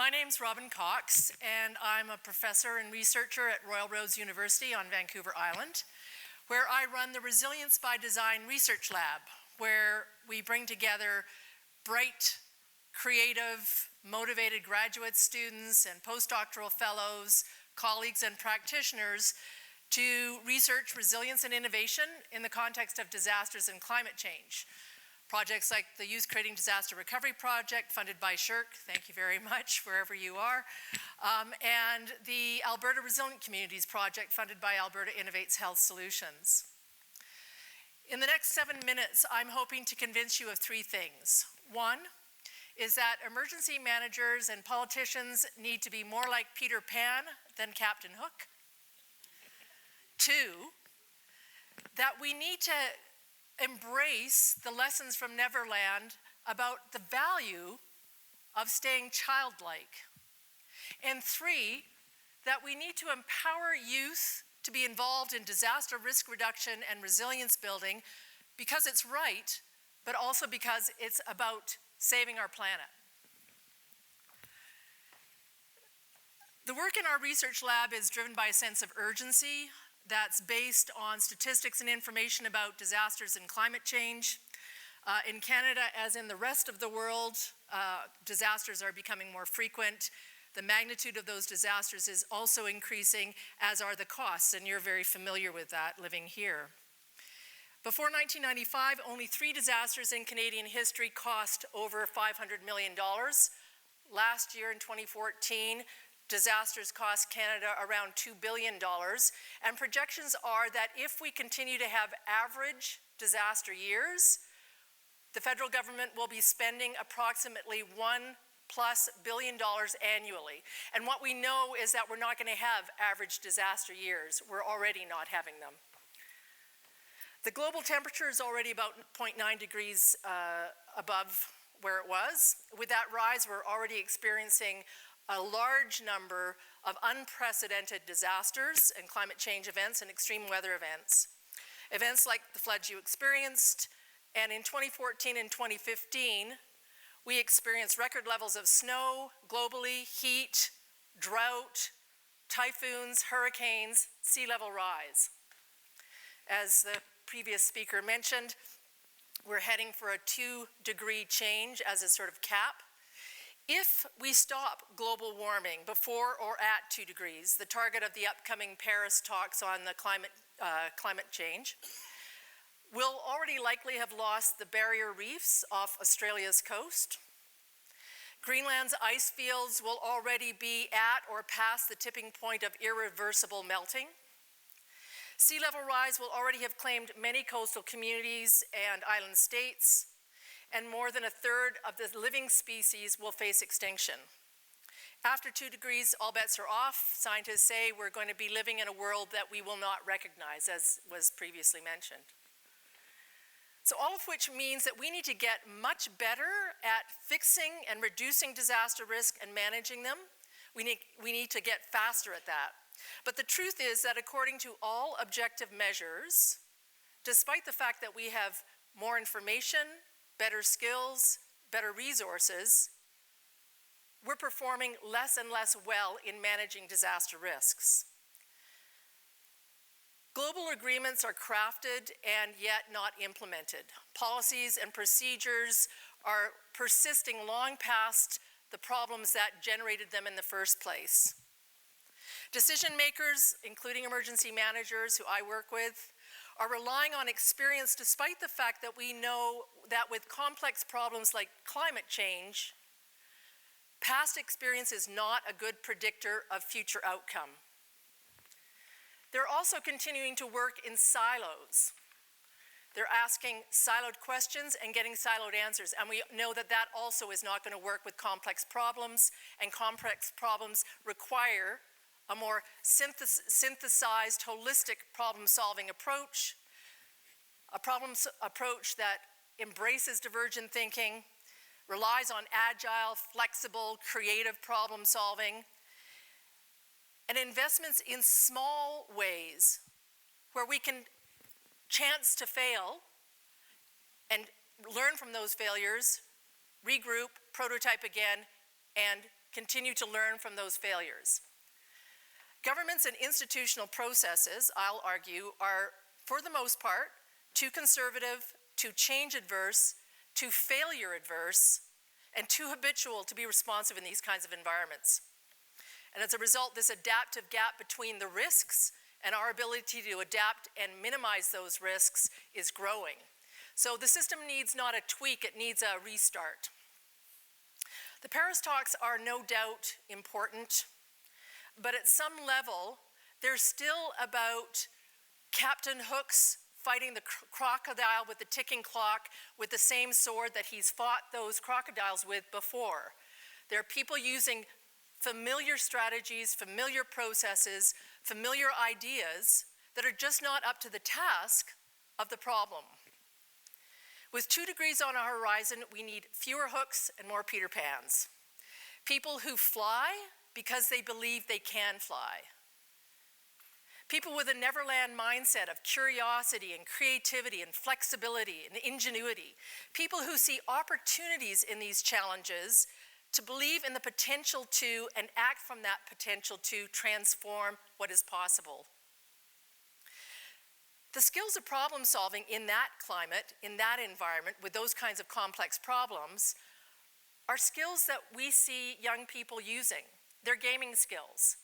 My name's Robin Cox, and I'm a professor and researcher at Royal Roads University on Vancouver Island, where I run the Resilience by Design Research Lab, where we bring together bright, creative, motivated graduate students and postdoctoral fellows, colleagues and practitioners to research resilience and innovation in the context of disasters and climate change. Projects like the Youth Creating Disaster Recovery Project, funded by SHIRC, thank you very much, wherever you are, and the Alberta Resilient Communities Project, funded by Alberta Innovates Health Solutions. In the next 7 minutes, I'm hoping to convince you of three things. One is that emergency managers and politicians need to be more like Peter Pan than Captain Hook. Two, that we need to embrace the lessons from Neverland about the value of staying childlike. And three, that we need to empower youth to be involved in disaster risk reduction and resilience building because it's right, but also because it's about saving our planet. The work in our research lab is driven by a sense of urgency that's based on statistics and information about disasters and climate change. In Canada, as in the rest of the world, disasters are becoming more frequent. The magnitude of those disasters is also increasing, as are the costs, and you're very familiar with that living here. Before 1995, only 3 disasters in Canadian history cost over $500 million. Last year, in 2014, disasters cost Canada around $2 billion, and projections are that if we continue to have average disaster years, the federal government will be spending approximately $1+ billion annually. And what we know is that we're not going to have average disaster years. We're already not having them. The global temperature is already about 0.9 degrees above where it was. With that rise, we're already experiencing a large number of unprecedented disasters and climate change events and extreme weather events. Events like the floods you experienced, and in 2014 and 2015, we experienced record levels of snow globally, heat, drought, typhoons, hurricanes, sea level rise. As the previous speaker mentioned, we're heading for a 2-degree change as a sort of cap. If we stop global warming before or at 2 degrees, the target of the upcoming Paris talks on the climate change, we'll already likely have lost the barrier reefs off Australia's coast. Greenland's ice fields will already be at or past the tipping point of irreversible melting. Sea level rise will already have claimed many coastal communities and island states, and more than a third of the living species will face extinction. After 2 degrees, all bets are off. Scientists say we're going to be living in a world that we will not recognize, as was previously mentioned. So all of which means that we need to get much better at fixing and reducing disaster risk and managing them. We need to get faster at that. But the truth is that according to all objective measures, despite the fact that we have more information, better skills, better resources, we're performing less and less well in managing disaster risks. Global agreements are crafted and yet not implemented. Policies and procedures are persisting long past the problems that generated them in the first place. Decision makers, including emergency managers who I work with, are relying on experience despite the fact that we know that with complex problems like climate change, past experience is not a good predictor of future outcome. They're also continuing to work in silos. They're asking siloed questions and getting siloed answers, and we know that that also is not going to work with complex problems, and complex problems require a more synthesized, holistic problem-solving approach, a approach that embraces divergent thinking, relies on agile, flexible, creative problem-solving, and investments in small ways where we can chance to fail and learn from those failures, regroup, prototype again, and continue to learn from those failures. Governments and institutional processes, I'll argue, are, for the most part, too conservative, too change-adverse, too failure-adverse, and too habitual to be responsive in these kinds of environments. And as a result, this adaptive gap between the risks and our ability to adapt and minimize those risks is growing. So the system needs not a tweak, it needs a restart. The Paris talks are no doubt important, but at some level, they're still about Captain Hook's fighting the crocodile with the ticking clock with the same sword that he's fought those crocodiles with before. There are people using familiar strategies, familiar processes, familiar ideas that are just not up to the task of the problem. With 2 degrees on our horizon, we need fewer hooks and more Peter Pans. People who fly because they believe they can fly. People with a Neverland mindset of curiosity and creativity and flexibility and ingenuity. People who see opportunities in these challenges to believe in the potential to and act from that potential to transform what is possible. The skills of problem solving in that climate, in that environment, with those kinds of complex problems, are skills that we see young people using. They're gaming skills,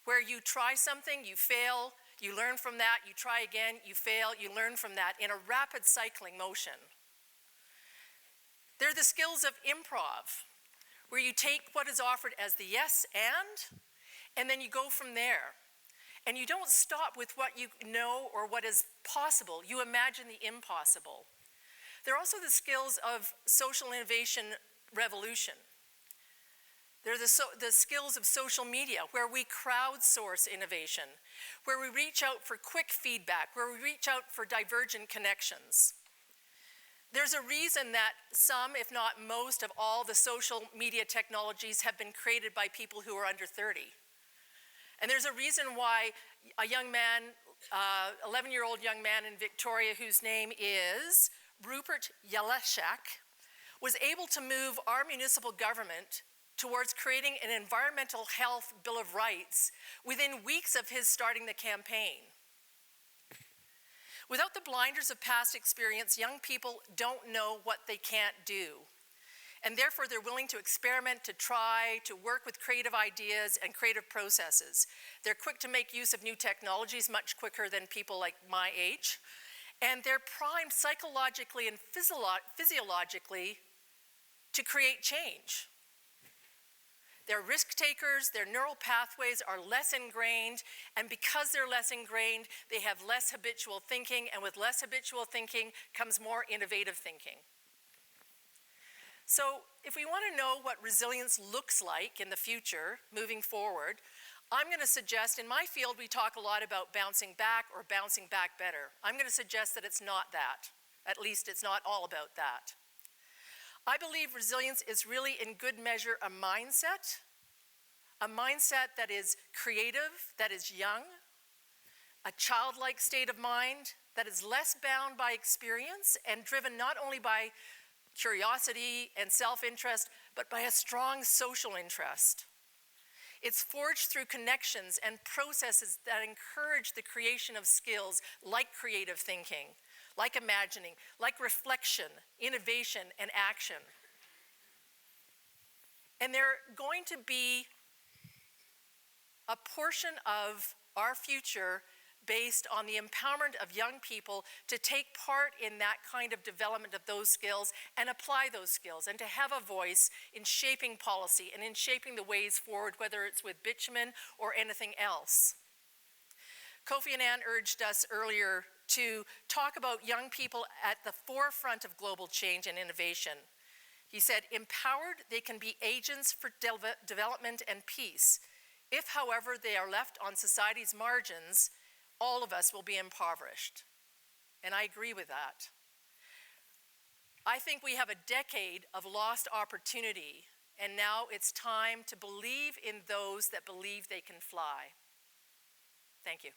where you try something, you fail, you learn from that, you try again, you fail, you learn from that in a rapid cycling motion. They're the skills of improv, where you take what is offered as the yes and then you go from there. And you don't stop with what you know or what is possible. You imagine the impossible. They're also the skills of social innovation revolution. They're the skills of social media, where we crowdsource innovation, where we reach out for quick feedback, where we reach out for divergent connections. There's a reason that some, if not most, of all the social media technologies have been created by people who are under 30. And there's a reason why a young man, 11-year-old young man in Victoria, whose name is Rupert Yeleshak, was able to move our municipal government towards creating an environmental health bill of rights within weeks of his starting the campaign. Without the blinders of past experience, young people don't know what they can't do. And therefore, they're willing to experiment, to try, to work with creative ideas and creative processes. They're quick to make use of new technologies, much quicker than people like my age. And they're primed psychologically and physiologically to create change. They're risk takers, their neural pathways are less ingrained, and because they're less ingrained, they have less habitual thinking, and with less habitual thinking comes more innovative thinking. So if we want to know what resilience looks like in the future, moving forward, I'm going to suggest, in my field we talk a lot about bouncing back or bouncing back better. I'm going to suggest that it's not that. At least it's not all about that. I believe resilience is really in good measure a mindset that is creative, that is young, a childlike state of mind that is less bound by experience and driven not only by curiosity and self-interest, but by a strong social interest. It's forged through connections and processes that encourage the creation of skills like creative thinking, like imagining, like reflection, innovation, and action. And they're going to be a portion of our future based on the empowerment of young people to take part in that kind of development of those skills and apply those skills and to have a voice in shaping policy and in shaping the ways forward, whether it's with bitumen or anything else. Kofi Annan urged us earlier to talk about young people at the forefront of global change and innovation. He said, empowered, they can be agents for development and peace. If, however, they are left on society's margins, all of us will be impoverished. And I agree with that. I think we have a decade of lost opportunity, and now it's time to believe in those that believe they can fly. Thank you.